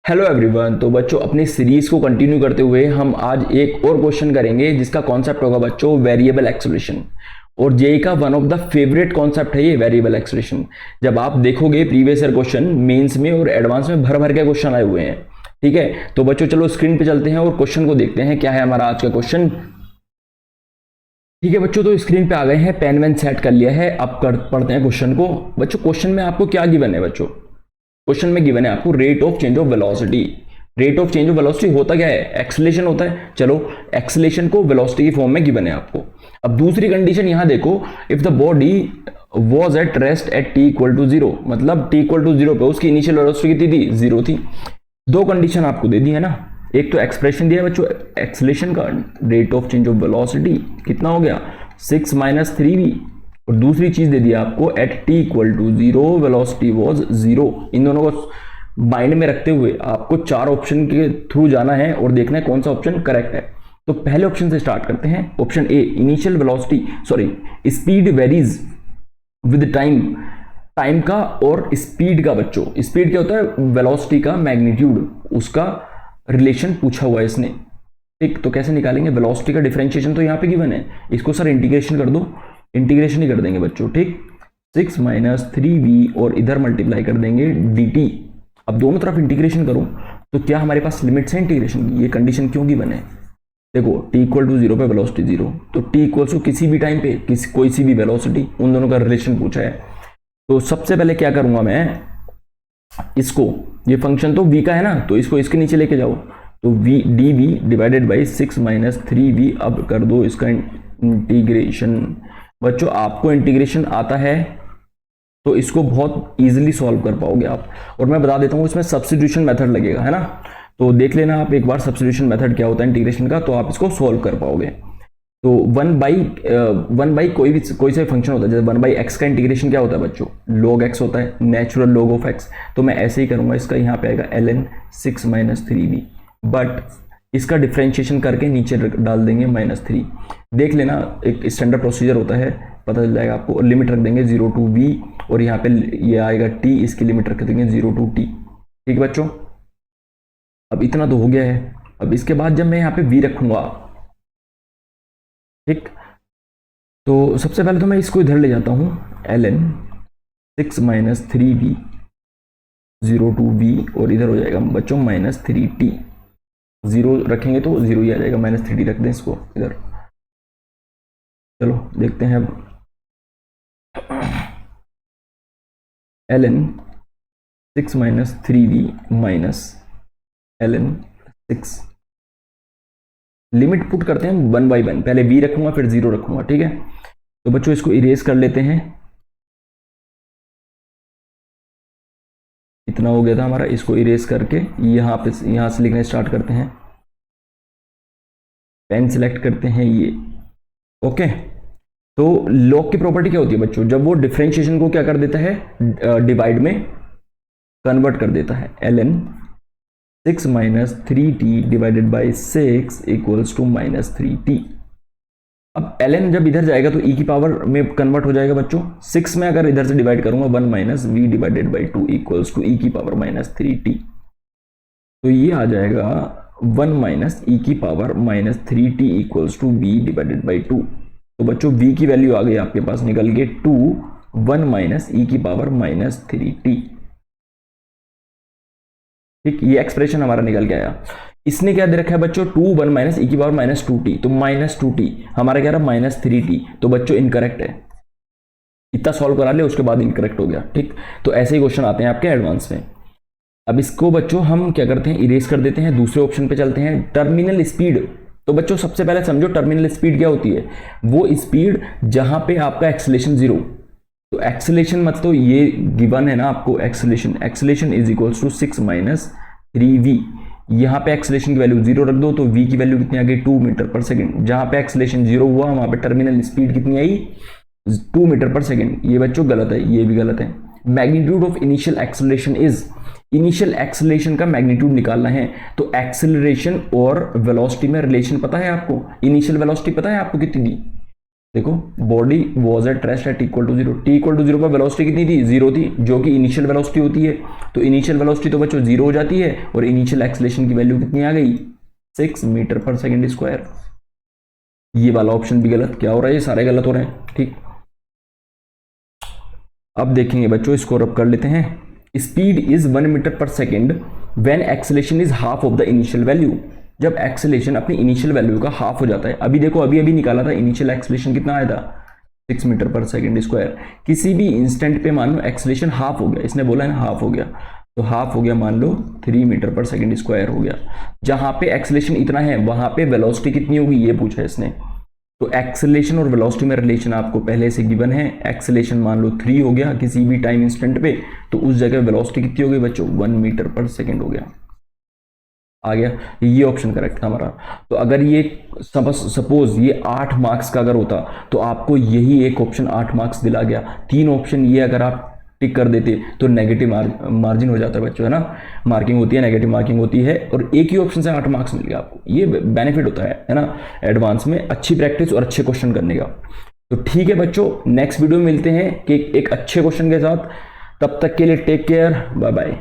Hello everyone. तो बच्चों अपनी सीरीज को कंटिन्यू करते हुए हम आज एक और क्वेश्चन करेंगे जिसका कॉन्सेप्ट होगा बच्चों वेरिएबल एक्सेलरेशन। और जेई का one of the favourite concept है ये वेरिएबल एक्सेलरेशन। जब आप देखोगे प्रीवियस ईयर क्वेश्चन मेंस में और एडवांस में भर भर के क्वेश्चन आए हुए हैं। ठीक है, तो बच्चों चलो स्क्रीन पे चलते हैं और क्वेश्चन को देखते हैं क्या है हमारा आज का क्वेश्चन। ठीक है बच्चों, तो स्क्रीन पे आ गए हैं, पेन वेन सेट कर लिया है। अब पढ़ते हैं क्वेश्चन को। बच्चों क्वेश्चन में आपको क्या गिवन है? बच्चों क्वेश्चन में गिवन है आपको rate of change of velocity. Rate of change of velocity होता क्या है? एक्सेलेरेशन होता है। चलो एक्सेलेरेशन को वेलोसिटी की फॉर्म में गिवन है आपको। अब दूसरी कंडीशन यहां देखो, if the body was at rest at T equal to zero, मतलब टी इक्वल टू जीरो पे उसकी इनिशियल वेलोसिटी कितनी थी? जीरो थी। दो कंडीशन आपको दे दी है ना। एक तो एक्सप्रेशन दिया है बच्चों एक्सेलेरेशन का, rate of change of velocity कितना हो गया 6 - 3v, और दूसरी चीज दे दी आपको at T equal to zero velocity was zero. इन दोनों को माइंड में रखते हुए आपको चार ऑप्शन के थ्रू जाना है और देखना है कौन सा ऑप्शन करेक्ट है। तो पहले ऑप्शन से स्टार्ट करते हैं। Option A, initial velocity speed varies with time. Time का और स्पीड का, बच्चों स्पीड क्या होता है? वेलोसिटी का मैग्नीट्यूड, उसका रिलेशन पूछा हुआ है इसने। ठीक, तो कैसे निकालेंगे? वेलोसिटी का डिफरेंशिएशन तो यहाँ पे गिवन है, इसको सर इंटीग्रेशन कर दो। इंटीग्रेशन ही कर देंगे बच्चों। ठीक, 6 - 3v और इधर मल्टीप्लाई कर देंगे dt। अब दोनों तरफ इंटीग्रेशन करो तो क्या हमारे पास लिमिट्स है इंटीग्रेशन की? ये कंडीशन क्यों की बने? देखो t इक्वल टू जीरो पे वेलोसिटी जीरो, तो t इक्वल टू किसी भी टाइम पे कोई सी भी वेलोसिटी, उन दोनों का रिलेशन पूछा है। तो सबसे पहले क्या करूंगा मैं, इसको, ये फंक्शन तो v का है ना, तो इसको इसके नीचे लेके जाओ। तो v dv divided by 6 - 3v। अब कर दो इसका इंटीग्रेशन। बच्चों आपको इंटीग्रेशन आता है तो इसको बहुत इजीली सॉल्व कर पाओगे आप। और मैं बता देता हूं इसमें सब्स्टिट्यूशन मेथड लगेगा, है ना। तो देख लेना आप एक बार सब्स्टिट्यूशन मेथड क्या होता है इंटीग्रेशन का, तो आप इसको सॉल्व कर पाओगे। तो वन बाई कोई सा फंक्शन होता है, जैसे 1/x का इंटीग्रेशन क्या होता है बच्चों? log x होता है, नेचुरल log ऑफ x। तो मैं ऐसे ही करूंगा, इसका यहाँ पे आएगा ln 6 - 3v, बट इसका डिफरेंशिएशन करके नीचे डाल देंगे -3। देख लेना, एक स्टैंडर्ड प्रोसीजर होता है, पता चल जाएगा आपको। लिमिट रख देंगे 0 to v, और यहाँ पे ये आएगा t, इसकी लिमिट रख देंगे 0 to t। ठीक बच्चों, अब इतना तो हो गया है। अब इसके बाद जब मैं यहाँ पे v रखूंगा, ठीक, तो सबसे पहले तो मैं इसको इधर ले जाता हूँ, ln 6 - 3v 0 to v, और इधर हो जाएगा बच्चों -3t। जीरो रखेंगे तो जीरो ही आ जाएगा, -3t रख दें इसको इधर। चलो देखते हैं अब, ln 6 - 3v minus ln 6, limit put करते हैं 1/1। पहले v रखूंगा फिर 0 रखूंगा, ठीक है। तो बच्चों इसको इरेज कर लेते हैं। इतना हो गया था हमारा, इसको इरेज करके यहाँ से लिखना स्टार्ट करते हैं। पेन सिलेक्ट करते हैं ये, ओके। तो लॉग की प्रॉपर्टी क्या होती है बच्चों? जब वो डिफरेंशिएशन को क्या कर देता है, डिवाइड में कन्वर्ट कर देता है। ln 6 - 3t divided by 6 equals to -3t। अब ln जब इधर जाएगा तो e की पावर में कन्वर्ट हो जाएगा बच्चों। 6 में अगर इधर से डिवाइड करूंगा 1 - v divided by 2 equals to e की पावर -3t। तो ये आ जाएगा 1 - e की power -3t equals to v divided by 2। तो बच्चों v की वैल्यू आ गई आपके पास निकल के 1 - e की पावर -3t। ठीक, ये एक्सप्रेशन हमारा निकल के आया। इसने क्या दे रखा है बच्चों? 1 - e की पावर -2t, तो -2t हमारा क्या रहा? -3t। तो बच्चों इनकरेक्ट है। इतना सॉल्व करा ले, उसके बाद इनकरेक्ट हो गया। ठीक, तो ऐसे ही क्वेश्चन आते हैं आपके एडवांस में। अब इसको बच्चों हम क्या करते हैं, इरेज कर देते हैं। दूसरे ऑप्शन पे चलते हैं, टर्मिनल स्पीड। तो बच्चों सबसे पहले समझो टर्मिनल स्पीड क्या होती है। वो स्पीड जहां पे आपका एक्सेलेरेशन 0, तो एक्सेलेरेशन मतलब ये गिवन है ना आपको, acceleration is equals to 6 - 3v। यहाँ पे एक्सेलेरेशन की वैल्यू 0 रख दो, तो v की वैल्यू कितनी आ गई? 2 मीटर पर सेकंड। जहां पे एक्सेलेरेशन 0 हुआ वहां पे टर्मिनल स्पीड कितनी आई? 2 मीटर पर सेकंड। ये बच्चों गलत है, ये भी गलत है। Magnitude of initial acceleration is, initial acceleration का मैग्नीट्यूड निकालना है। तो एक्सेलरेशन और वेलोसिटी में रिलेशन पता है आपको? इनिशियल वेलोसिटी पता है आपको कितनी दी? देखो body was at rest at equal to zero, T equal to zero पर वेलोसिटी कितनी थी, जीरो थी, जो कि इनिशियल वेलोसिटी होती है। तो इनिशियल वेलोसिटी तो बच्चों जीरो हो जाती है और इनिशियल एक्सेलरेशन की वैल्यू कितनी आ गई, 6 मीटर पर सेकेंड स्क्वायर। ये वाला ऑप्शन भी गलत, क्या हो रहा है, ये सारे गलत हो रहे हैं। ठीक, अब देखेंगे बच्चों, इसको रब कर लेते हैं। स्पीड इज 1 मीटर पर second when acceleration is half of the initial value. जब एक्सेलरेशन अपनी इनिशियल वैल्यू का हाफ हो जाता है, अभी देखो अभी अभी निकाला था इनिशियल एक्सेलरेशन कितना आया था, 6 मीटर पर सेकेंड स्क्वायर। किसी भी इंस्टेंट पे मान लो एक्सेलरेशन हाफ हो गया, इसने बोला है ना हाफ हो गया, तो हाफ हो गया मान लो 3 मीटर पर सेकेंड स्क्वायर हो गया। जहां पे एक्सेलरेशन इतना है वहां पे वेलोसिटी कितनी होगी ये पूछा है इसने। तो एक्सेलरेशन और वेलोसिटी में रिलेशन आपको पहले से गिवन है। एक्सेलरेशन मान लो 3 हो गया किसी भी टाइम इंस्टेंट पे, तो उस जगह वेलोसिटी कितनी हो गई बच्चों, 1 मीटर पर सेकेंड हो गया। आ गया, ये ऑप्शन करेक्ट था हमारा। तो अगर ये सपोज ये 8 मार्क्स का अगर होता तो आपको यही एक ऑप्शन 8 मार्क्स दिला गया। 3 ऑप्शन ये अगर आप टिक कर देते तो नेगेटिव मार्जिन हो जाता है बच्चों, है ना, मार्किंग होती है, नेगेटिव मार्किंग होती है, और एक ही ऑप्शन से 8 मार्क्स मिल गया आपको। ये बेनिफिट होता है ना, एडवांस में अच्छी प्रैक्टिस और अच्छे क्वेश्चन करने का। तो ठीक है बच्चों, नेक्स्ट वीडियो में मिलते हैं कि एक अच्छे क्वेश्चन के साथ। तब तक के लिए टेक केयर, बाय बाय।